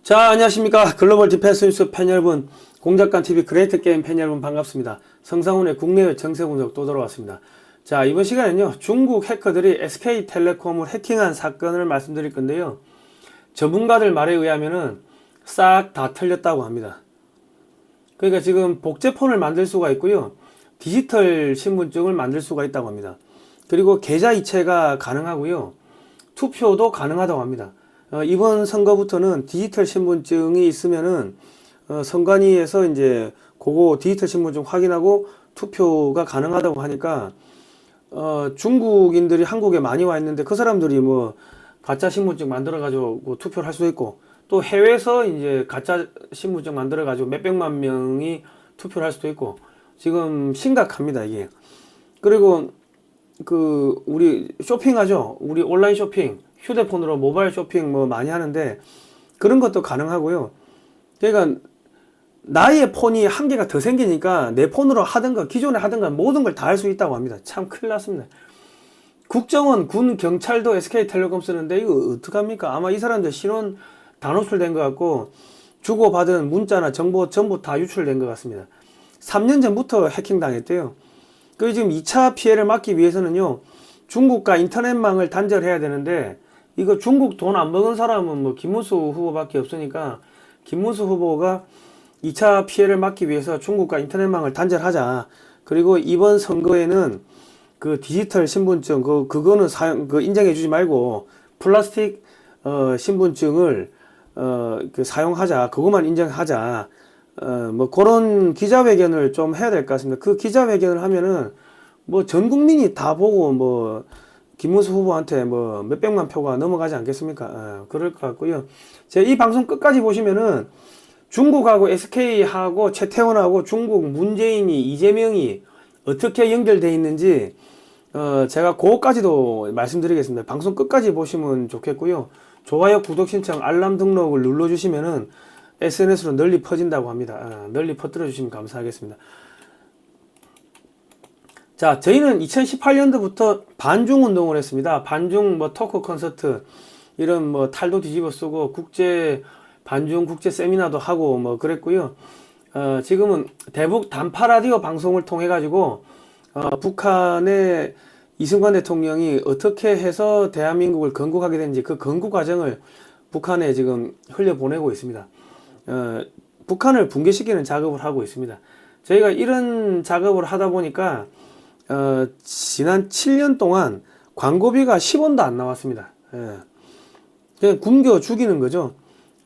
자, 안녕하십니까. 글로벌 디펜스 뉴스 팬 여러분, 공작관TV 그레이트 게임 팬 여러분 반갑습니다. 성상훈의 국내외 정세 분석 또 돌아왔습니다. 자, 이번 시간에는요, 중국 해커들이 SK텔레콤을 해킹한 사건을 말씀드릴 건데요. 전문가들 말에 의하면은 싹 다 틀렸다고 합니다. 그러니까 지금 복제폰을 만들 수가 있고요. 디지털 신분증을 만들 수가 있다고 합니다. 그리고 계좌 이체가 가능하고요. 투표도 가능하다고 합니다. 이번 선거부터는 디지털 신분증이 있으면은 선관위에서 이제 그거 디지털 신분증 확인하고 투표가 가능하다고 하니까 중국인들이 한국에 많이 와 있는데 그 사람들이 뭐 가짜 신분증 만들어 가지고 투표를 할 수도 있고, 또 해외에서 이제 가짜 신분증 만들어 가지고 몇백만 명이 투표를 할 수도 있고, 지금 심각합니다 이게. 그리고 우리 쇼핑하죠. 우리 온라인 쇼핑, 휴대폰으로 모바일 쇼핑 뭐 많이 하는데 그런 것도 가능하고요. 그러니까 나의 폰이 한 개가 더 생기니까 내 폰으로 하든가 기존에 하든가 모든 걸 다 할 수 있다고 합니다. 참 큰일 났습니다. 국정원, 군, 경찰도 SK텔레콤 쓰는데 이거 어떡합니까? 아마 이 사람들 신원 다 노출된 것 같고 주고받은 문자나 정보 전부 다 유출된 것 같습니다. 3년 전부터 해킹 당했대요. 그 지금 2차 피해를 막기 위해서는요, 중국과 인터넷망을 단절해야 되는데 이거 중국 돈 안 먹은 사람은 뭐 김문수 후보밖에 없으니까 김문수 후보가 2차 피해를 막기 위해서 중국과 인터넷망을 단절하자. 그리고 이번 선거에는 그 디지털 신분증 그거는 인정해주지 말고 플라스틱 신분증을 사용하자. 그것만 인정하자. 뭐 그런 기자회견을 좀 해야 될 것 같습니다. 그 기자회견을 하면은 뭐 전 국민이 다 보고 뭐 김문수 후보한테 뭐 몇백만 표가 넘어가지 않겠습니까? 그럴 것 같고요. 제가 이 방송 끝까지 보시면은 중국하고 SK하고 최태원하고 중국 문재인이 이재명이 어떻게 연결되어 있는지 제가 그거까지도 말씀드리겠습니다. 방송 끝까지 보시면 좋겠고요. 좋아요, 구독 신청, 알람 등록을 눌러주시면은 SNS로 널리 퍼진다고 합니다. 널리 퍼뜨려 주시면 감사하겠습니다. 자, 저희는 2018년도부터 반중 운동을 했습니다. 반중 뭐 토크 콘서트, 이런 뭐 탈도 뒤집어 쓰고 반중 국제 세미나도 하고 뭐 그랬고요. 지금은 대북 단파 라디오 방송을 통해 가지고 북한의 이승만 대통령이 어떻게 해서 대한민국을 건국하게 됐는지 그 건국 과정을 북한에 지금 흘려보내고 있습니다. 북한을 붕괴시키는 작업을 하고 있습니다. 저희가 이런 작업을 하다 보니까 지난 7년 동안 광고비가 10원도 안 나왔습니다. 그냥 굶겨 죽이는 거죠.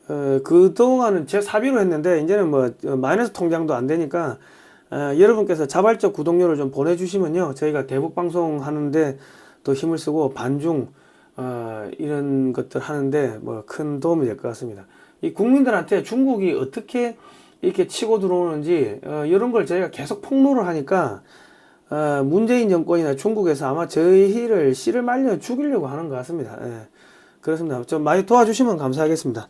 그동안은 제 사비로 했는데 이제는 뭐 마이너스 통장도 안 되니까 여러분께서 자발적 구독료를 좀 보내주시면요, 저희가 대북 방송 하는데 또 힘을 쓰고 반중 이런 것들 하는데 뭐 큰 도움이 될 것 같습니다. 이 국민들한테 중국이 어떻게 이렇게 치고 들어오는지 이런 걸 저희가 계속 폭로를 하니까 문재인 정권이나 중국에서 아마 저희를 씨를 말려 죽이려고 하는 것 같습니다. 그렇습니다. 좀 많이 도와주시면 감사하겠습니다.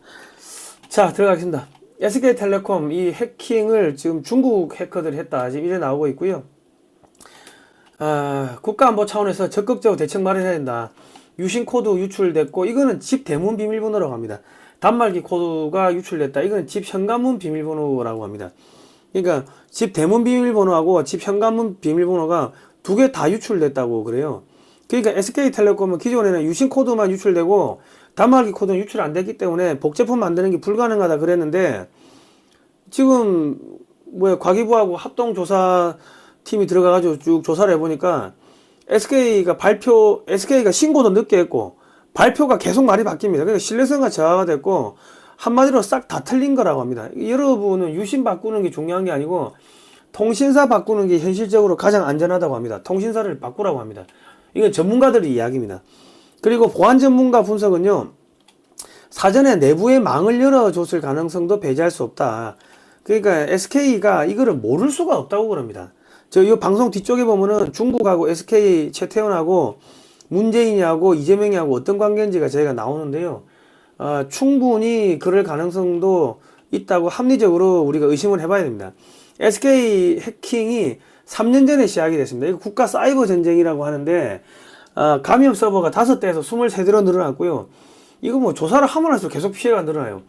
자, 들어가겠습니다. SK텔레콤 이 해킹을 지금 중국 해커들이 했다, 지금 이래 나오고 있고요. 국가안보 차원에서 적극적으로 대책 마련해야 된다. 유신 코드 유출됐고, 이거는 집 대문 비밀번호라고 합니다. 단말기 코드가 유출됐다. 이거는 집 현관문 비밀번호라고 합니다. 그러니까 집 대문 비밀번호하고 집 현관문 비밀번호가 두 개 다 유출됐다고 그래요. 그러니까 SK텔레콤은 기존에는 유신 코드만 유출되고 단말기 코드는 유출 안 됐기 때문에 복제폰 만드는 게 불가능하다 그랬는데, 지금 과기부하고 합동조사팀이 들어가가지고 쭉 조사를 해보니까 SK가 신고도 늦게 했고 발표가 계속 말이 바뀝니다. 그러니까 신뢰성과 저하가 됐고 한마디로 싹 다 틀린 거라고 합니다. 여러분은 유심 바꾸는 게 중요한 게 아니고 통신사 바꾸는 게 현실적으로 가장 안전하다고 합니다. 통신사를 바꾸라고 합니다. 이건 전문가들의 이야기입니다. 그리고 보안 전문가 분석은요, 사전에 내부의 망을 열어줬을 가능성도 배제할 수 없다. 그러니까 SK가 이거를 모를 수가 없다고 그럽니다. 이 방송 뒤쪽에 보면은 중국하고 SK 최태원하고 문재인이하고 이재명이하고 어떤 관계인지가 저희가 나오는데요. 충분히 그럴 가능성도 있다고 합리적으로 우리가 의심을 해봐야 됩니다. SK 해킹이 3년 전에 시작이 됐습니다. 이거 국가 사이버 전쟁이라고 하는데 감염 서버가 5대에서 23대로 늘어났고요. 이거 뭐 조사를 하면 할수록 계속 피해가 늘어나요.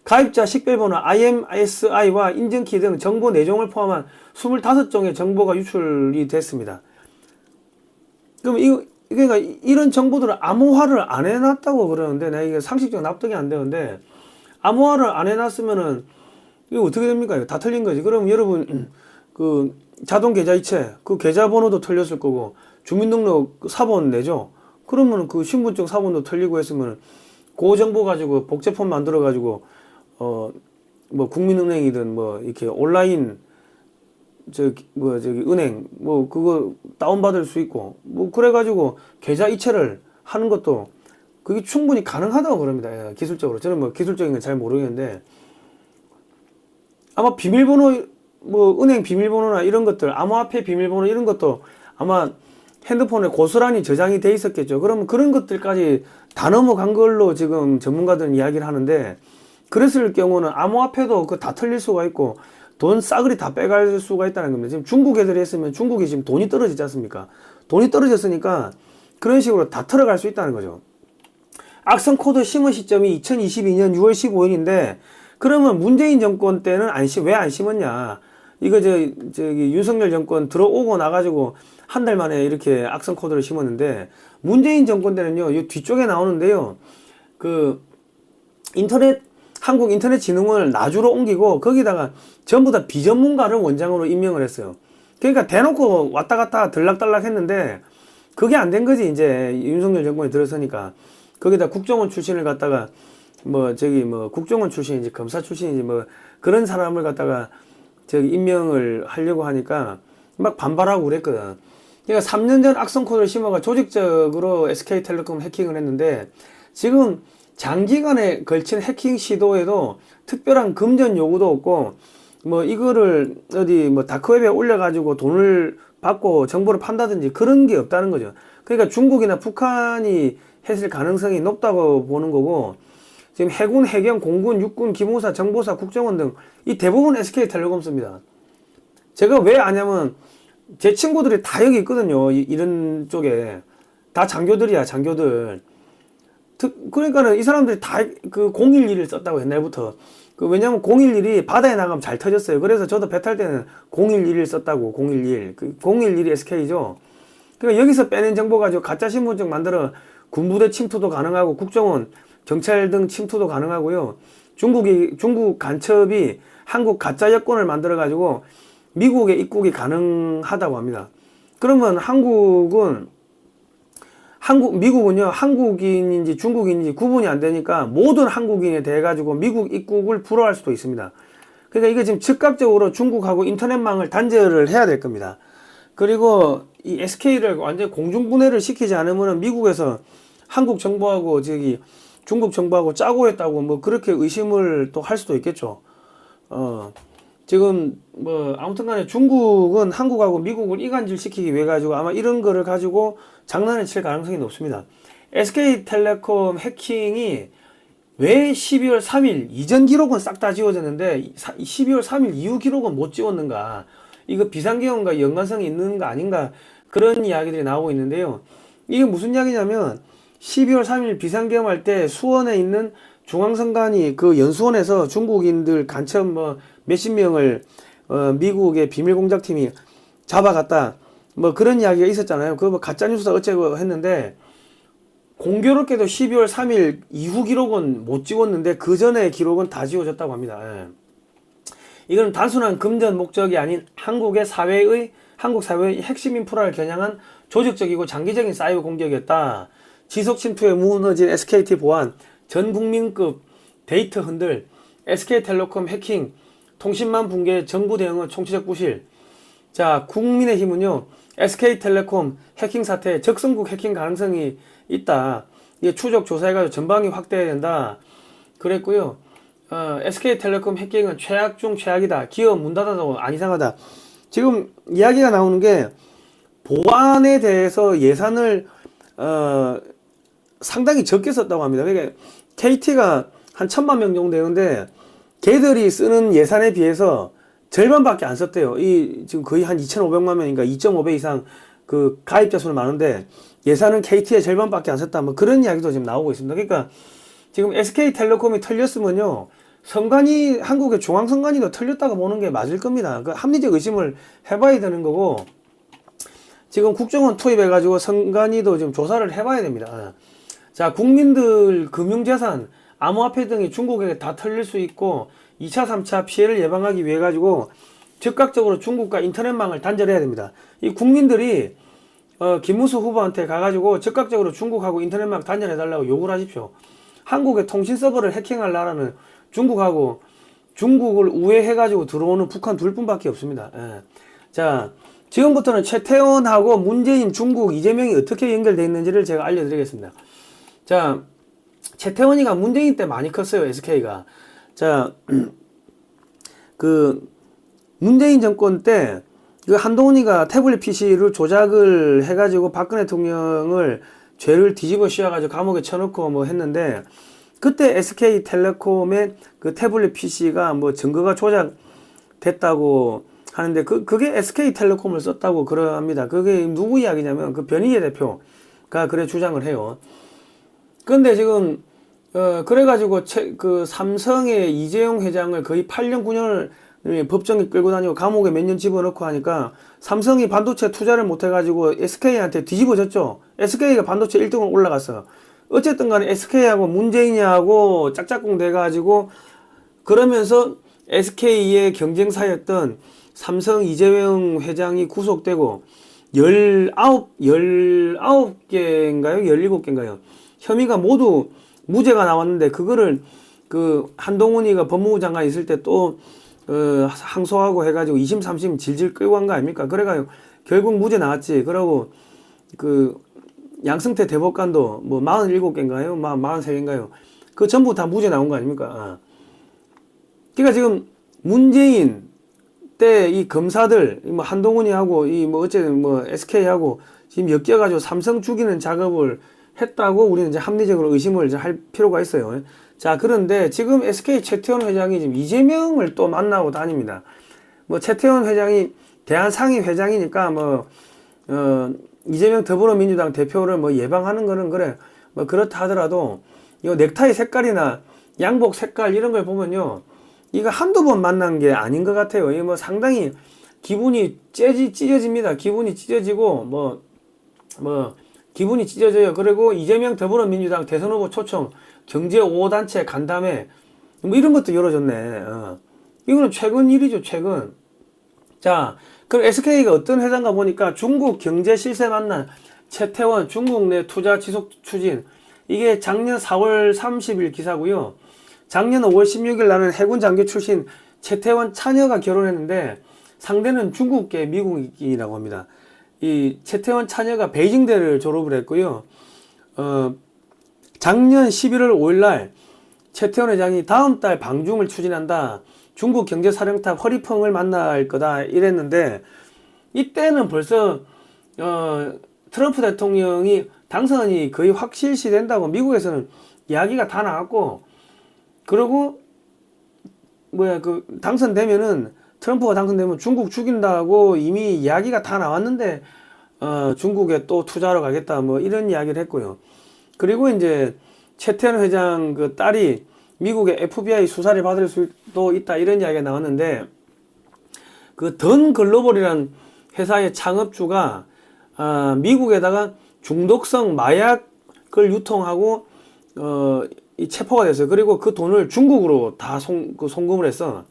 가입자 식별번호 IMSI와 인증키 등 정보 내용을 포함한 25종의 정보가 유출이 됐습니다. 그럼 그러니까 이런 정보들을 암호화를 안 해놨다고 그러는데, 내가 이게 상식적으로 납득이 안 되는데, 암호화를 안 해놨으면은 이거 어떻게 됩니까? 이거 다 틀린 거지. 그럼 여러분 그 자동 계좌이체 그 계좌번호도 틀렸을 거고, 주민등록 사본 내죠. 그러면 그 신분증 사본도 틀리고 했으면 그 정보 가지고 복제폰 만들어 가지고 뭐 국민은행이든 뭐 이렇게 온라인 저기 은행 뭐 그거 다운받을 수 있고 뭐 그래가지고 계좌 이체를 하는 것도 그게 충분히 가능하다고 그럽니다. 예, 기술적으로. 저는 뭐 기술적인 건 잘 모르겠는데, 아마 비밀번호 뭐 은행 비밀번호나 이런 것들, 암호화폐 비밀번호 이런 것도 아마 핸드폰에 고스란히 저장이 돼 있었겠죠. 그러면 그런 것들까지 다 넘어간 걸로 지금 전문가들은 이야기를 하는데, 그랬을 경우는 암호화폐도 그 다 틀릴 수가 있고 돈 싸그리 다 빼갈 수가 있다는 겁니다. 지금 중국 애들이 했으면 중국이 지금 돈이 떨어지지 않습니까? 돈이 떨어졌으니까 그런 식으로 다 털어갈 수 있다는 거죠. 악성 코드 심은 시점이 2022년 6월 15일인데 그러면 문재인 정권 때는 왜 안 심었냐? 이거 저기 윤석열 정권 들어오고 나가지고 한 달 만에 이렇게 악성 코드를 심었는데, 문재인 정권 때는요, 이 뒤쪽에 나오는데요, 그 한국인터넷진흥원을 나주로 옮기고 거기다가 전부 다 비전문가를 원장으로 임명을 했어요. 그러니까 대놓고 왔다 갔다 들락달락 했는데 그게 안 된 거지. 이제 윤석열 정권이 들어서니까 거기다 국정원 출신을 갖다가 뭐 국정원 출신인지 검사 출신인지 뭐 그런 사람을 갖다가 임명을 하려고 하니까 막 반발하고 그랬거든. 그러니까 3년 전 악성 코드를 심어가 조직적으로 SK텔레콤 해킹을 했는데, 지금 장기간에 걸친 해킹 시도에도 특별한 금전 요구도 없고 뭐 이거를 어디 뭐 다크웹에 올려가지고 돈을 받고 정보를 판다든지 그런 게 없다는 거죠. 그러니까 중국이나 북한이 했을 가능성이 높다고 보는 거고, 지금 해군, 해경, 공군, 육군, 기무사, 정보사, 국정원 등 이 대부분 SK텔레콤 씁니다. 제가 왜 아냐면 제 친구들이 다 여기 있거든요. 이런 쪽에 다 장교들이야, 장교들. 그러니까는 이 사람들이 다 그 011을 썼다고 옛날부터. 왜냐면 011이 바다에 나가면 잘 터졌어요. 그래서 저도 배 탈 때는 011을 썼다고. 011. 011이 SK죠. 그러니까 여기서 빼낸 정보 가지고 가짜 신분증 만들어 군부대 침투도 가능하고 국정원, 경찰 등 침투도 가능하고요. 중국 간첩이 한국 가짜 여권을 만들어 가지고 미국에 입국이 가능하다고 합니다. 그러면 미국은요, 한국인인지 중국인인지 구분이 안 되니까 모든 한국인에 대해 가지고 미국 입국을 불허할 수도 있습니다. 그러니까 이게 지금 즉각적으로 중국하고 인터넷망을 단절을 해야 될 겁니다. 그리고 이 SK를 완전히 공중분해를 시키지 않으면 미국에서 한국 정부하고 중국 정부하고 짜고 했다고 뭐 그렇게 의심을 또 할 수도 있겠죠. 지금 뭐 아무튼 간에 중국은 한국하고 미국을 이간질 시키기 위해 가지고 아마 이런 거를 가지고 장난을 칠 가능성이 높습니다. SK텔레콤 해킹이 왜 12월 3일 이전 기록은 싹 다 지워졌는데 12월 3일 이후 기록은 못 지웠는가? 이거 비상계엄과 연관성이 있는 거 아닌가? 그런 이야기들이 나오고 있는데요. 이게 무슨 이야기냐면 12월 3일 비상계엄할 때 수원에 있는 중앙선관위 그 연수원에서 중국인들 간첩 뭐 몇십 명을 미국의 비밀공작팀이 잡아갔다 뭐 그런 이야기가 있었잖아요. 그거 뭐 가짜뉴스다 어쩌고 했는데, 공교롭게도 12월 3일 이후 기록은 못 지웠는데 그 전에 기록은 다 지워졌다고 합니다. 예. 이건 단순한 금전 목적이 아닌 한국 사회의 핵심 인프라를 겨냥한 조직적이고 장기적인 사이버 공격이었다. 지속 침투에 무너진 SKT 보안, 전 국민급 데이터 흔들, SK텔레콤 해킹, 통신망 붕괴, 정부 대응은 총체적 부실. 자, 국민의힘은요, SK텔레콤 해킹 사태, 적성국 해킹 가능성이 있다. 이게 추적 조사해가지고 전방위 확대해야 된다. 그랬고요. SK텔레콤 해킹은 최악 중 최악이다. 기업 문 닫아도 안 이상하다. 지금 이야기가 나오는 게 보안에 대해서 예산을 상당히 적게 썼다고 합니다. 그러니까 KT가 한 1000만 명 정도 되는데 걔들이 쓰는 예산에 비해서 절반밖에 안 썼대요. 지금 거의 한 2,500만 명인가 2.5배 이상 그 가입자 수는 많은데 예산은 KT의 절반밖에 안 썼다. 뭐 그런 이야기도 지금 나오고 있습니다. 그러니까 지금 SK텔레콤이 털렸으면요, 선관위, 한국의 중앙선관위도 틀렸다고 보는 게 맞을 겁니다. 그 합리적 의심을 해봐야 되는 거고, 지금 국정원 투입해가지고 선관위도 좀 조사를 해봐야 됩니다. 자, 국민들 금융재산, 암호화폐 등이 중국에게 다 털릴 수 있고 2차, 3차 피해를 예방하기 위해 가지고 즉각적으로 중국과 인터넷망을 단절해야 됩니다. 이 국민들이 김문수 후보한테 가가지고 즉각적으로 중국하고 인터넷망 단절해달라고 요구를 하십시오. 한국의 통신 서버를 해킹할 나라는 중국하고 중국을 우회해가지고 들어오는 북한 둘뿐밖에 없습니다. 예. 자, 지금부터는 최태원하고 문재인, 중국, 이재명이 어떻게 연결되어 있는지를 제가 알려드리겠습니다. 자, 최태원이가 문재인 때 많이 컸어요, SK가. 자, 그, 문재인 정권 때, 그 한동훈이가 태블릿 PC를 조작을 해가지고 박근혜 대통령을 죄를 뒤집어 씌워가지고 감옥에 쳐놓고 뭐 했는데, 그때 SK텔레콤의 그 태블릿 PC가 뭐 증거가 조작됐다고 하는데, 그게 SK텔레콤을 썼다고 그럽니다. 그게 누구 이야기냐면, 그 변희재 대표가 그래 주장을 해요. 근데 지금, 그래가지고, 그 삼성의 이재용 회장을 거의 8년, 9년을 법정에 끌고 다니고 감옥에 몇 년 집어넣고 하니까 삼성이 반도체 투자를 못해가지고 SK한테 뒤집어졌죠. SK가 반도체 1등으로 올라갔어. 어쨌든 간에 SK하고 문재인이하고 짝짝꿍 돼가지고 그러면서 SK의 경쟁사였던 삼성 이재용 회장이 구속되고 19개인가요? 17개인가요? 혐의가 모두 무죄가 나왔는데 그거를 그 한동훈이가 법무부 장관 있을 때 또 항소하고 해가지고 2심, 3심 질질 끌고 간 거 아닙니까? 그래가지고 결국 무죄 나왔지. 그러고 그 양승태 대법관도 뭐 47개인가요? 43개인가요? 그 전부 다 무죄 나온 거 아닙니까? 그러니까 지금 문재인 때 이 검사들 뭐 한동훈이하고 이 뭐 어쨌든 뭐 SK하고 지금 엮여가지고 삼성 죽이는 작업을 했다고 우리는 이제 합리적으로 의심을 이제 할 필요가 있어요. 자, 그런데 지금 SK 최태원 회장이 지금 이재명을 또 만나고 다닙니다. 뭐 최태원 회장이 대한상위 회장이니까 이재명 더불어민주당 대표를 뭐 예방하는 거는 그래. 뭐 그렇다 하더라도 이 넥타이 색깔이나 양복 색깔 이런 걸 보면요. 이거 한두 번 만난 게 아닌 것 같아요. 이거 뭐 상당히 기분이 찢어집니다. 기분이 찢어지고 기분이 찢어져요. 그리고 이재명 더불어민주당 대선 후보 초청 경제 5단체 간담회 뭐 이런 것도 열어줬네. 이거는 최근 일이죠, 최근. 자, 그럼 SK가 어떤 회사인가 보니까 중국 경제 실세 만난 최태원 중국 내 투자 지속 추진 이게 작년 4월 30일 기사고요. 작년 5월 16일 날은 해군 장교 출신 최태원 차녀가 결혼했는데 상대는 중국계 미국인이라고 합니다. 이 최태원 차녀가 베이징대를 졸업을 했고요. 작년 11월 5일날 최태원 회장이 다음 달 방중을 추진한다. 중국 경제사령탑 허리펑을 만날 거다 이랬는데 이때는 벌써 트럼프 대통령이 당선이 거의 확실시 된다고 미국에서는 이야기가 다 나왔고 그리고 당선되면은 트럼프가 당선되면 중국 죽인다고 이미 이야기가 다 나왔는데 중국에 또 투자하러 가겠다 뭐 이런 이야기를 했고요. 그리고 이제 최태원 회장 그 딸이 미국의 FBI 수사를 받을 수도 있다 이런 이야기가 나왔는데 그 던 글로벌이란 회사의 창업주가 미국에다가 중독성 마약을 유통하고 이 체포가 됐어요. 그리고 그 돈을 중국으로 다 송금을 했어.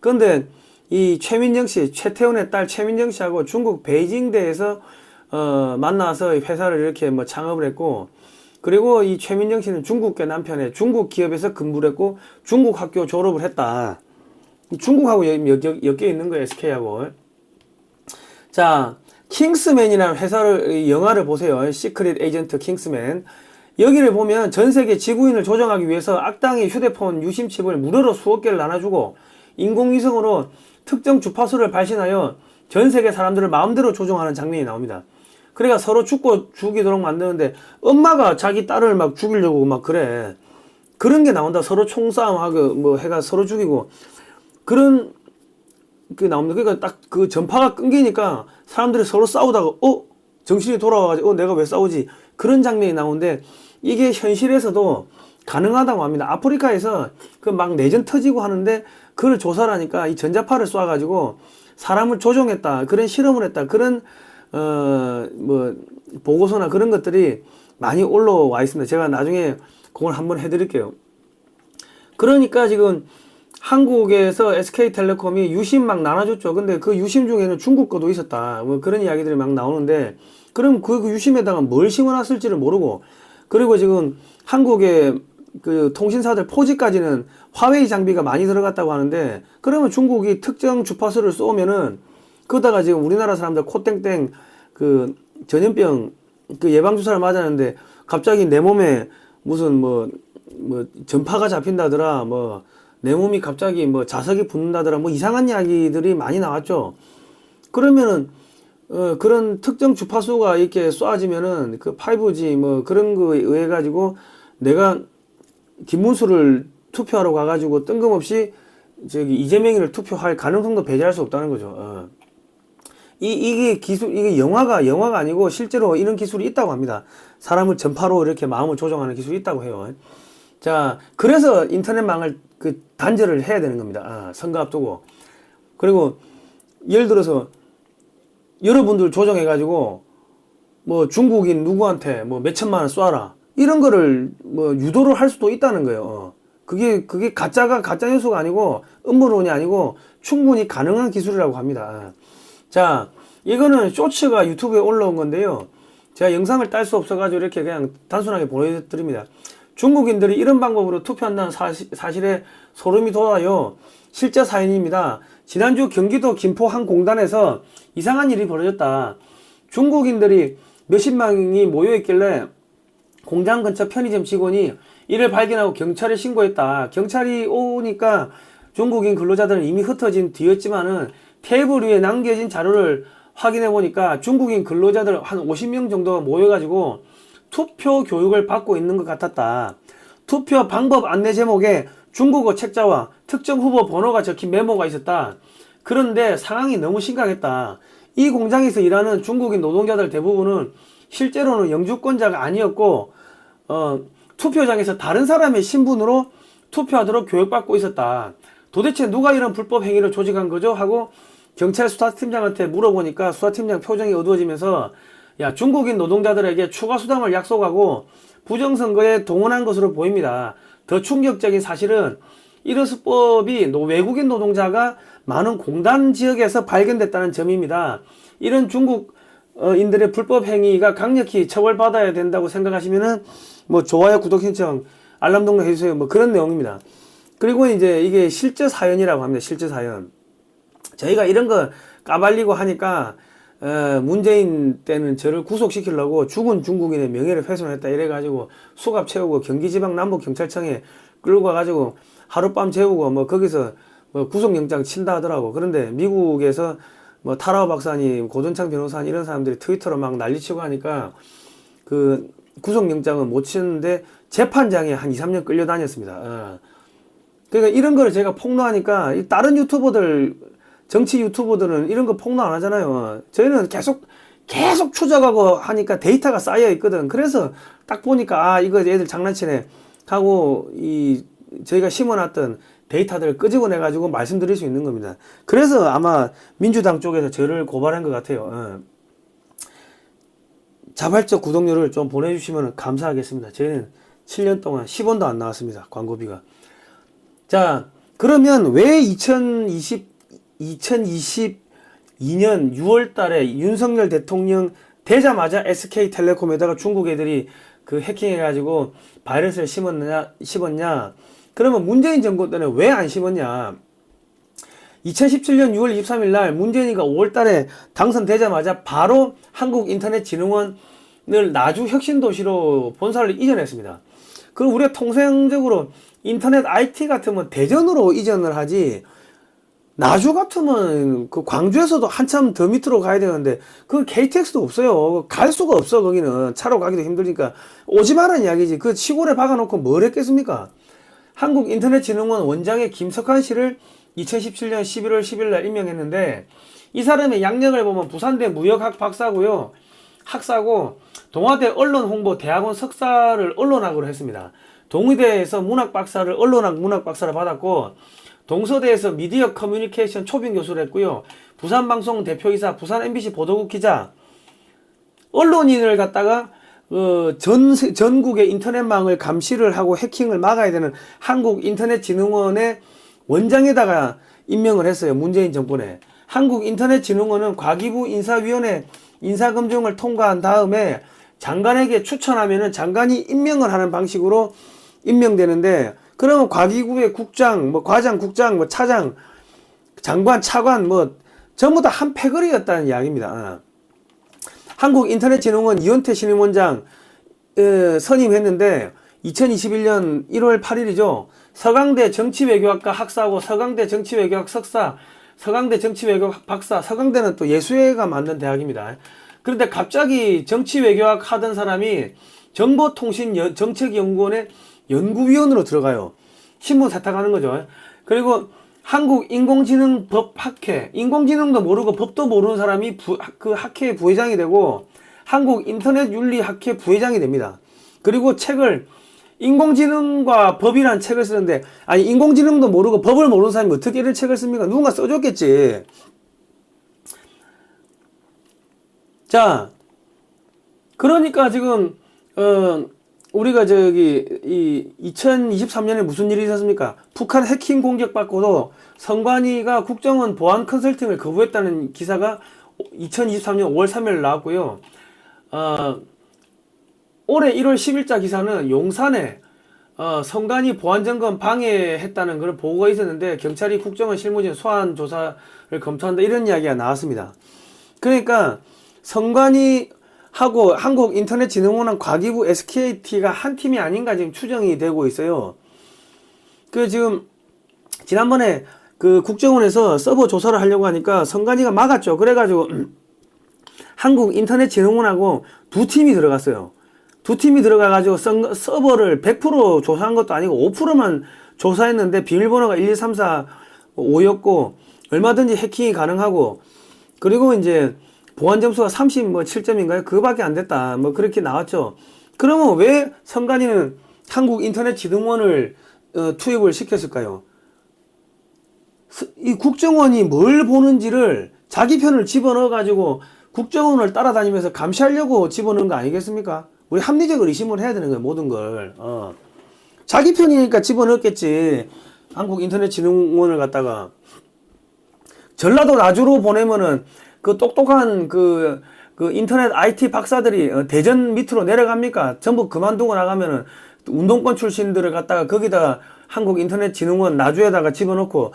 그런데 이 최민정 씨, 최태원의 딸 최민정 씨하고 중국 베이징대에서 만나서 회사를 이렇게 뭐 창업을 했고 그리고 이 최민정 씨는 중국계 남편의 중국 기업에서 근무를 했고 중국 학교 졸업을 했다. 중국하고 엮여 있는 거예요, SK하고. 자, 킹스맨이라는 영화를 보세요. 시크릿 에이전트 킹스맨. 여기를 보면 전 세계 지구인을 조정하기 위해서 악당의 휴대폰 유심칩을 무료로 수억 개를 나눠주고 인공위성으로 특정 주파수를 발신하여 전 세계 사람들을 마음대로 조종하는 장면이 나옵니다. 그러니까 서로 죽이도록 만드는데 엄마가 자기 딸을 막 죽이려고 막 그래. 그런 게 나온다. 서로 총싸움하고 뭐 해가 서로 죽이고 그런 게 나옵니다. 그러니까 딱 그 전파가 끊기니까 사람들이 서로 싸우다가 정신이 돌아와가지고 내가 왜 싸우지? 그런 장면이 나오는데 이게 현실에서도 가능하다고 합니다. 아프리카에서 그 막 내전 터지고 하는데 그걸 조사를 하니까 이 전자파를 쏴가지고 사람을 조종했다. 그런 실험을 했다. 그런, 뭐, 보고서나 그런 것들이 많이 올라와 있습니다. 제가 나중에 그걸 한번 해드릴게요. 그러니까 지금 한국에서 SK텔레콤이 유심 막 나눠줬죠. 근데 그 유심 중에는 중국 거도 있었다. 뭐 그런 이야기들이 막 나오는데, 그럼 그 유심에다가 뭘 심어놨을지를 모르고, 그리고 지금 한국의 그 통신사들 4G까지는 화웨이 장비가 많이 들어갔다고 하는데, 그러면 중국이 특정 주파수를 쏘면은 그러다가 지금 우리나라 사람들 코땡땡 그 전염병 그 예방주사를 맞았는데 갑자기 내 몸에 무슨 뭐 전파가 잡힌다더라, 뭐 내 몸이 갑자기 뭐 자석이 붙는다더라, 뭐 이상한 이야기들이 많이 나왔죠. 그러면은 그런 특정 주파수가 이렇게 쏘아지면은 그 5G 뭐 그런 거에 의해 가지고 내가 김문수를 투표하러 가가지고 뜬금없이 저기 이재명이를 투표할 가능성도 배제할 수 없다는 거죠. 이게 기술, 이게 영화가 아니고 실제로 이런 기술이 있다고 합니다. 사람을 전파로 이렇게 마음을 조정하는 기술이 있다고 해요. 자, 그래서 인터넷망을 그 단절을 해야 되는 겁니다. 선거 앞두고. 그리고 예를 들어서 여러분들 조정해가지고 뭐 중국인 누구한테 뭐 몇천만 원 쏴라, 이런 거를 뭐 유도를 할 수도 있다는 거예요. 그게 가짜 뉴스가 아니고 음모론이 아니고 충분히 가능한 기술이라고 합니다. 자, 이거는 쇼츠가 유튜브에 올라온 건데요. 제가 영상을 딸 수 없어가지고 이렇게 그냥 단순하게 보내드립니다. 중국인들이 이런 방법으로 투표한다는 사실에 소름이 돋아요. 실제 사연입니다. 지난주 경기도 김포 한 공단에서 이상한 일이 벌어졌다. 중국인들이 몇십명이 모여있길래 공장 근처 편의점 직원이 이를 발견하고 경찰에 신고했다. 경찰이 오니까 중국인 근로자들은 이미 흩어진 뒤였지만은 테이블 위에 남겨진 자료를 확인해 보니까 중국인 근로자들 한 50명 정도가 모여가지고 투표 교육을 받고 있는 것 같았다. 투표 방법 안내 제목에 중국어 책자와 특정 후보 번호가 적힌 메모가 있었다. 그런데 상황이 너무 심각했다. 이 공장에서 일하는 중국인 노동자들 대부분은 실제로는 영주권자가 아니었고 투표장에서 다른 사람의 신분으로 투표하도록 교육받고 있었다. 도대체 누가 이런 불법 행위를 조직한 거죠? 하고 경찰 수사팀장한테 물어보니까 수사팀장 표정이 어두워지면서 야, 중국인 노동자들에게 추가 수당을 약속하고 부정선거에 동원한 것으로 보입니다. 더 충격적인 사실은 이런 수법이 외국인 노동자가 많은 공단 지역에서 발견됐다는 점입니다. 이런 중국인들의 불법 행위가 강력히 처벌받아야 된다고 생각하시면은 뭐 좋아요, 구독, 신청, 알람 등록 해주세요. 뭐 그런 내용입니다. 그리고 이제 이게 실제 사연이라고 합니다. 실제 사연. 저희가 이런 거 까발리고 하니까 문재인 때는 저를 구속시키려고 죽은 중국인의 명예를 훼손했다 이래가지고 수갑 채우고 경기지방 남부경찰청에 끌고 가가지고 하룻밤 재우고 뭐 거기서 뭐 구속영장 친다 하더라고. 그런데 미국에서 뭐 타라오 박사님, 고전창 변호사님 이런 사람들이 트위터로 막 난리치고 하니까 그 구속영장은 못 치는데 재판장에 한 2, 3년 끌려다녔습니다. 그러니까 이런 거를 제가 폭로하니까 다른 유튜버들, 정치 유튜버들은 이런 거 폭로 안 하잖아요. 저희는 계속 추적하고 하니까 데이터가 쌓여 있거든. 그래서 딱 보니까 아, 이거 애들 장난치네 하고 저희가 심어놨던 데이터들을 끄집어내 가지고 말씀드릴 수 있는 겁니다. 그래서 아마 민주당 쪽에서 저를 고발한 것 같아요. 자발적 구독료를 좀 보내주시면 감사하겠습니다. 저희는 7년 동안 10원도 안 나왔습니다. 광고비가. 자, 그러면 왜 2022년 6월 달에 윤석열 대통령 되자마자 SK텔레콤에다가 중국 애들이 그 해킹해가지고 바이러스를 심었냐? 그러면 문재인 정권 때는 왜 안 심었냐? 2017년 6월 23일 날 문재인이가 5월 달에 당선되자마자 바로 한국인터넷진흥원을 나주 혁신도시로 본사를 이전했습니다. 그럼 우리가 통상적으로 인터넷 IT 같으면 대전으로 이전을 하지, 나주 같으면 그 광주에서도 한참 더 밑으로 가야 되는데 그 KTX도 없어요. 갈 수가 없어. 거기는 차로 가기도 힘드니까 오지 마라는 이야기지. 그 시골에 박아놓고 뭘 했겠습니까? 한국인터넷진흥원 원장의 김석환 씨를 2017년 11월 10일 날 임명했는데, 이 사람의 양력을 보면 부산대 무역학 박사고요, 학사고 동아대 언론홍보 대학원 석사를 언론학으로 했습니다. 동의대에서 문학박사를, 언론학 문학박사를 받았고, 동서대에서 미디어 커뮤니케이션 초빙 교수를 했고요. 부산방송 대표이사, 부산 MBC 보도국 기자, 언론인을 갖다가 전국의 인터넷망을 감시를 하고 해킹을 막아야 되는 한국인터넷진흥원의 원장에다가 임명을 했어요. 문재인 정권에. 한국인터넷진흥원은 과기부 인사위원회 인사검증을 통과한 다음에 장관에게 추천하면은 장관이 임명을 하는 방식으로 임명되는데, 그러면 과기부의 국장, 뭐 과장, 국장, 뭐 차장, 장관, 차관, 뭐 전부 다 한 패거리였다는 이야기입니다. 한국인터넷진흥원 이원태 신임원장 선임했는데 2021년 1월 8일이죠. 서강대 정치외교학과 학사하고 서강대 정치외교학 석사, 서강대 정치외교학 박사, 서강대는 또 예수회가 만든 대학입니다. 그런데 갑자기 정치외교학 하던 사람이 정보통신정책연구원의 연구위원으로 들어가요. 신분 세탁하는 거죠. 그리고 한국인공지능법학회, 인공지능도 모르고 법도 모르는 사람이 그 학회의 부회장이 되고 한국인터넷윤리학회 부회장이 됩니다. 그리고 책을, 인공지능과 법이라는 책을 쓰는데, 아니 인공지능도 모르고 법을 모르는 사람이 어떻게 이런 책을 씁니까? 누군가 써줬겠지. 자, 그러니까 지금 우리가 이 2023년에 무슨 일이 있었습니까? 북한 해킹 공격받고도 선관위가 국정원 보안 컨설팅을 거부했다는 기사가 2023년 5월 3일 나왔고요. 올해 1월 10일자 기사는 용산에 선관위 보안점검 방해했다는 그런 보고가 있었는데 경찰이 국정원 실무진 소환 조사를 검토한다, 이런 이야기가 나왔습니다. 그러니까 선관위 하고 한국인터넷진흥원은 과기부 SKT가 한 팀이 아닌가 지금 추정이 되고 있어요. 지금 지난번에 국정원에서 서버 조사를 하려고 하니까 선관위가 막았죠. 그래가지고 한국인터넷진흥원하고 두 팀이 들어갔어요. 두 팀이 들어가가지고 서버를 100% 조사한 것도 아니고 5%만 조사했는데 비밀번호가 1, 2, 3, 4, 5였고 얼마든지 해킹이 가능하고, 그리고 이제 보안 점수가 37점인가요? 그거밖에 안 됐다. 뭐 그렇게 나왔죠. 그러면 왜 선관위는 한국인터넷진흥원을 투입을 시켰을까요? 이 국정원이 뭘 보는지를 자기 편을 집어넣어가지고 국정원을 따라다니면서 감시하려고 집어넣은 거 아니겠습니까? 우리 합리적 의심을 해야 되는 거예요, 모든 걸. 자기 편이니까 집어넣었겠지. 한국인터넷진흥원을 갖다가. 전라도 나주로 보내면은 그 똑똑한 인터넷 IT 박사들이 대전 밑으로 내려갑니까? 전부 그만두고 나가면은 운동권 출신들을 갖다가 거기다 한국인터넷진흥원 나주에다가 집어넣고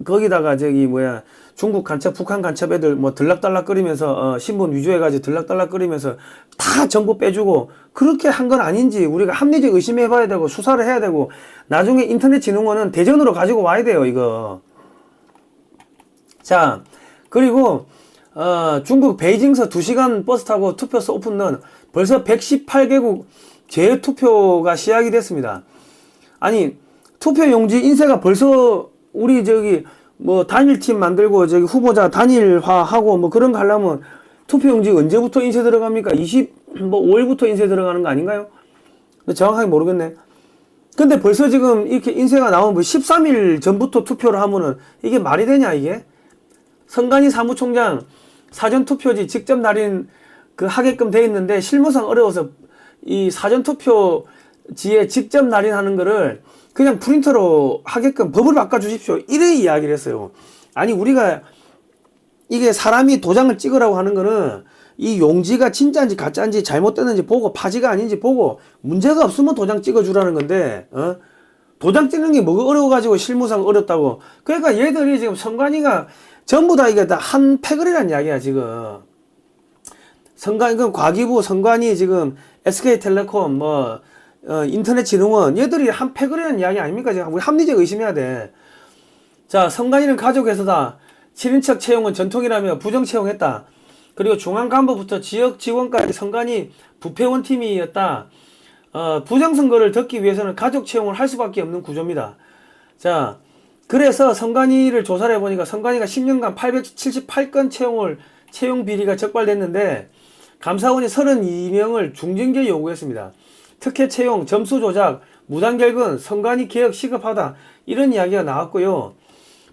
거기다가 중국 간첩, 북한 간첩 애들 뭐 들락달락거리면서 신분 위조해가지고 들락달락거리면서 다 정보 빼주고 그렇게 한 건 아닌지 우리가 합리적 의심해봐야 되고 수사를 해야 되고, 나중에 인터넷진흥원은 대전으로 가지고 와야 돼요, 이거. 자, 그리고 중국 베이징서 2시간 버스 타고 투표소 오픈런, 벌써 118개국 재투표가 시작이 됐습니다. 아니, 투표용지 인쇄가 벌써 우리 뭐 단일팀 만들고 후보자 단일화하고 뭐 그런 거 하려면 투표용지 언제부터 인쇄 들어갑니까? 5일부터 인쇄 들어가는 거 아닌가요? 정확하게 모르겠네. 근데 벌써 지금 이렇게 인쇄가 나오면 13일 전부터 투표를 하면은 이게 말이 되냐, 이게? 선관위 사무총장 사전투표지 직접 날인 하게끔 돼 있는데 실무상 어려워서 이 사전투표지에 직접 날인하는 거를 그냥 프린터로 하게끔 법을 바꿔주십시오, 이래 이야기를 했어요. 아니, 우리가 이게 사람이 도장을 찍으라고 하는 거는 이 용지가 진짜인지 가짜인지 잘못됐는지 보고 파지가 아닌지 보고 문제가 없으면 도장 찍어주라는 건데, 도장 찍는 게 뭐가 어려워가지고 실무상 어렵다고. 그러니까 얘들이 지금 선관위가 전부 다 이게 다 한 패거리란 이야기야, 지금. 과기부, 선관위, 지금 SK텔레콤, 인터넷진흥원, 얘들이 한 패거리란 이야기 아닙니까? 지금 우리 합리적 의심해야 돼. 자, 선관위는 가족회사다. 7인척 채용은 전통이라며 부정 채용했다. 그리고 중앙간부부터 지역 직원까지 선관위 부패원팀이었다. 부정선거를 덮기 위해서는 가족 채용을 할 수밖에 없는 구조입니다. 자, 그래서 선관위를 조사를 해보니까 선관위가 10년간 878건 채용 비리가 적발됐는데 감사원이 32명을 중징계 요구했습니다. 특혜 채용, 점수 조작, 무단결근, 선관위 개혁 시급하다 이런 이야기가 나왔고요.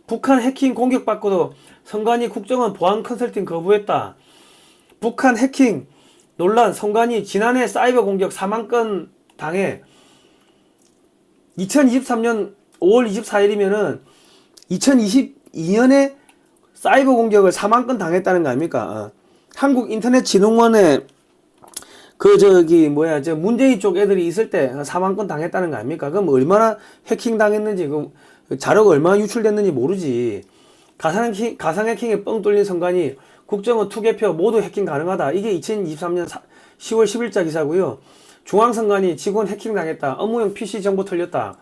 북한 해킹 공격받고도 선관위 국정원 보안 컨설팅 거부했다. 북한 해킹 논란 선관위 지난해 사이버 공격 4만 건 당해 2023년 5월 24일이면은 2022년에 사이버 공격을 4만 건 당했다는 거 아닙니까? 한국인터넷진흥원에 문재인 쪽 애들이 있을 때 4만 건 당했다는 거 아닙니까? 그럼 얼마나 해킹 당했는지, 자료가 얼마나 유출됐는지 모르지. 가상 해킹에 뻥 뚫린 선관위, 국정원 투개표 모두 해킹 가능하다. 이게 2023년 10월 10일자 기사고요. 중앙선관위 직원 해킹 당했다. 업무용 PC 정보 털렸다.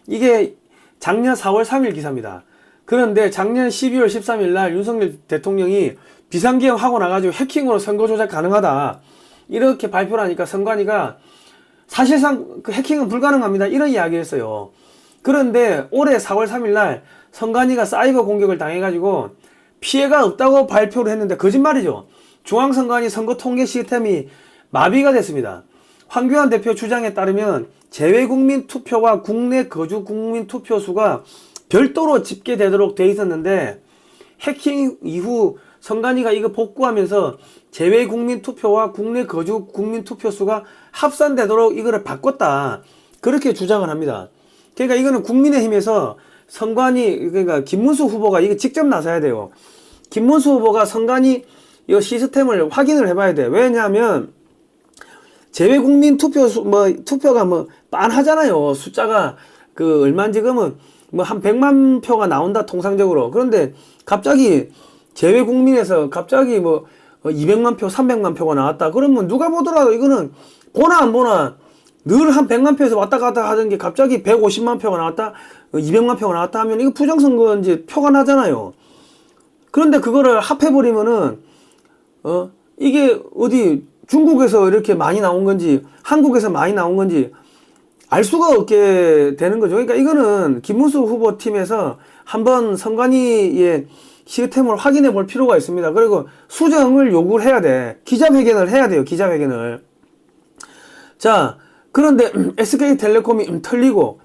이게 작년 4월 3일 기사입니다. 그런데 작년 12월 13일 날 윤석열 대통령이 비상계엄 하고 나가지고 해킹으로 선거 조작 가능하다. 이렇게 발표를 하니까 선관위가 사실상 그 해킹은 불가능합니다. 이런 이야기를 했어요. 그런데 올해 4월 3일 날 선관위가 사이버 공격을 당해가지고 피해가 없다고 발표를 했는데 거짓말이죠. 중앙선관위 선거 통계 시스템이 마비가 됐습니다. 황교안 대표 주장에 따르면 재외국민 투표와 국내 거주 국민 투표 수가 별도로 집계되도록 돼 있었는데 해킹 이후 선관위가 이거 복구하면서 재외국민 투표와 국내 거주 국민 투표 수가 합산되도록 이거를 바꿨다. 그렇게 주장을 합니다. 그러니까 이거는 국민의힘에서 선관위, 그러니까 김문수 후보가 이거 직접 나서야 돼요. 김문수 후보가 선관위 이 시스템을 확인을 해봐야 돼. 왜냐하면 재외국민 투표가 빤하잖아요. 숫자가 얼마인지 그러면 한 100만 표가 나온다 통상적으로. 그런데 갑자기 재외국민에서 갑자기 200만 표, 300만 표가 나왔다. 그러면 누가 보더라도 이거는 보나 안 보나 늘 한 100만 표에서 왔다 갔다 하던 게 갑자기 150만 표가 나왔다, 200만 표가 나왔다 하면 이거 부정선거인지 표가 나잖아요. 그런데 그거를 합해버리면은, 이게 어디 중국에서 이렇게 많이 나온 건지, 한국에서 많이 나온 건지 알 수가 없게 되는 거죠. 그러니까 이거는 김문수 후보 팀에서 한번 선관위의 시스템을 확인해 볼 필요가 있습니다. 그리고 수정을 요구를 해야 돼. 기자회견을 해야 돼요. 기자회견을. 자, 그런데 SK텔레콤이 털리고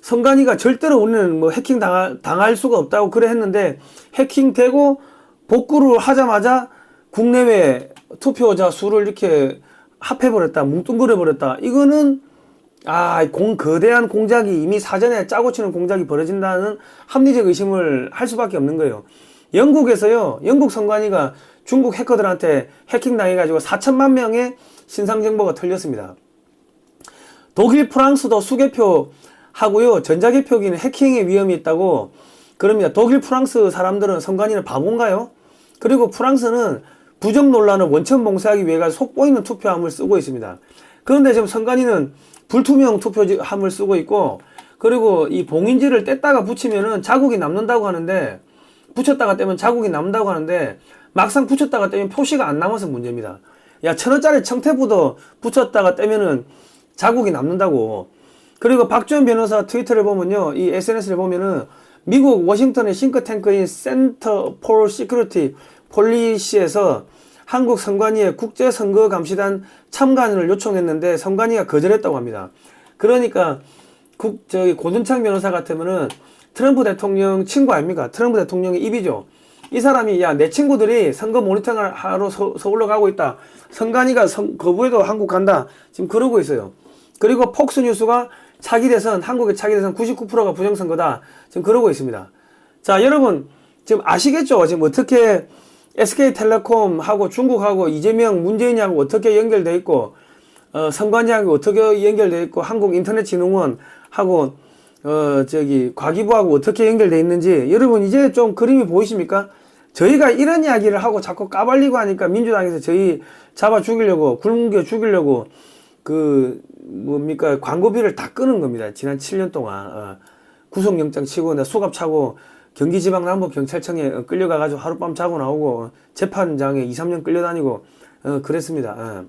선관위가 절대로 우리는 해킹 당할 수가 없다고 그래 했는데 해킹되고 복구를 하자마자 국내외 투표자 수를 이렇게 합해버렸다, 뭉뚱그려버렸다. 이거는 거대한 공작이 이미 사전에 짜고 치는 공작이 벌어진다는 합리적 의심을 할 수밖에 없는 거예요. 영국에서요, 영국 선관위가 중국 해커들한테 해킹 당해가지고 4천만 명의 신상정보가 털렸습니다. 독일, 프랑스도 수개표 하고요, 전자개표기는 해킹의 위험이 있다고 그럽니다. 독일, 프랑스 사람들은 선관위는 바본가요? 그리고 프랑스는 부정 논란을 원천 봉쇄하기 위해 속보이는 투표함을 쓰고 있습니다. 그런데 지금 선관위는 불투명 투표함을 쓰고 있고, 그리고 이 봉인지를 뗐다가 붙이면은 자국이 남는다고 하는데, 붙였다가 떼면 자국이 남는다고 하는데, 막상 붙였다가 떼면 표시가 안 남아서 문제입니다. 야, 1,000원짜리 청태부도 붙였다가 떼면은 자국이 남는다고. 그리고 박주현 변호사 트위터를 보면요, 이 SNS를 보면은 미국 워싱턴의 싱크탱크인 센터 폴 시큐리티 폴리시에서 한국 선관위에 국제선거감시단 참관을 요청했는데 선관위가 거절했다고 합니다. 그러니까 고준창 변호사 같으면은 트럼프 대통령 친구 아닙니까? 트럼프 대통령의 입이죠. 이 사람이 내 친구들이 선거 모니터링을 하러 서울로 가고 있다. 선관위가 거부해도 한국 간다. 지금 그러고 있어요. 그리고 폭스뉴스가 한국의 차기 대선 99%가 부정선거다. 지금 그러고 있습니다. 자, 여러분 지금 아시겠죠? 지금 어떻게 SK텔레콤하고 중국하고 이재명, 문재인하고 어떻게 연결돼 있고, 선관위하고 어떻게 연결돼 있고, 한국인터넷진흥원하고, 과기부하고 어떻게 연결돼 있는지, 여러분 이제 좀 그림이 보이십니까? 저희가 이런 이야기를 하고 자꾸 까발리고 하니까 민주당에서 저희 잡아 죽이려고, 굶겨 죽이려고, 광고비를 다 끄는 겁니다. 지난 7년 동안. 구속영장 치고, 수갑 차고, 경기지방남부경찰청에 끌려가가지고 하룻밤 자고 나오고 재판장에 2, 3년 끌려다니고 그랬습니다.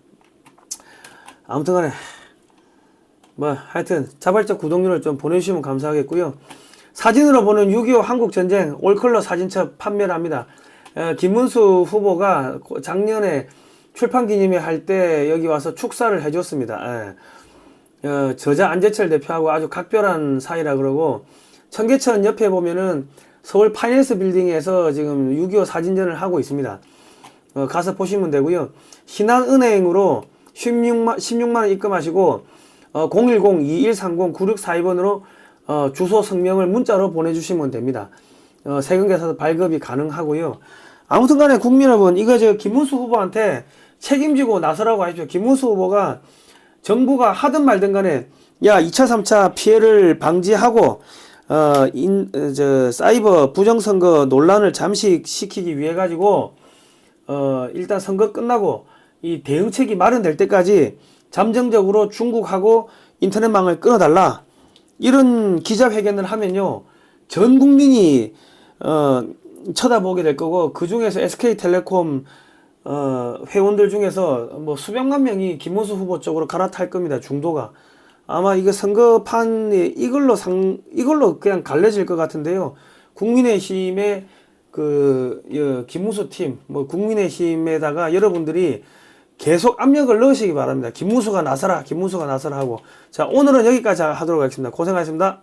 아무튼 간에 하여튼 자발적 구독률을 좀 보내주시면 감사하겠고요. 사진으로 보는 6.25 한국전쟁 올컬러 사진첩 판매를 합니다. 김문수 후보가 작년에 출판기념회 할 때 여기 와서 축사를 해줬습니다. 저자 안재철 대표하고 아주 각별한 사이라 그러고, 청계천 옆에 보면은 서울 파이낸스 빌딩에서 지금 6.25 사진전을 하고 있습니다. 가서 보시면 되고요. 신한은행으로 16만원 입금하시고 010-2130-9642번으로 주소 성명을 문자로 보내주시면 됩니다. 세금계산서 발급이 가능하고요. 아무튼 간에 국민 여러분, 이거 김문수 후보한테 책임지고 나서라고 하십시오. 김문수 후보가 정부가 하든 말든 간에, 야, 2차, 3차 피해를 방지하고, 사이버 부정선거 논란을 잠식시키기 위해 가지고, 일단 선거 끝나고, 이 대응책이 마련될 때까지 잠정적으로 중국하고 인터넷망을 끊어달라. 이런 기자회견을 하면요, 전 국민이, 쳐다보게 될 거고, 그 중에서 SK텔레콤, 회원들 중에서 뭐 수백만 명이 김문수 후보 쪽으로 갈아탈 겁니다. 중도가. 아마 이거 선거판이 이걸로 그냥 갈라질 것 같은데요. 국민의힘의 김문수 팀, 뭐 국민의힘에다가 여러분들이 계속 압력을 넣으시기 바랍니다. 김문수가 나서라, 김문수가 나서라 하고. 자, 오늘은 여기까지 하도록 하겠습니다. 고생하셨습니다.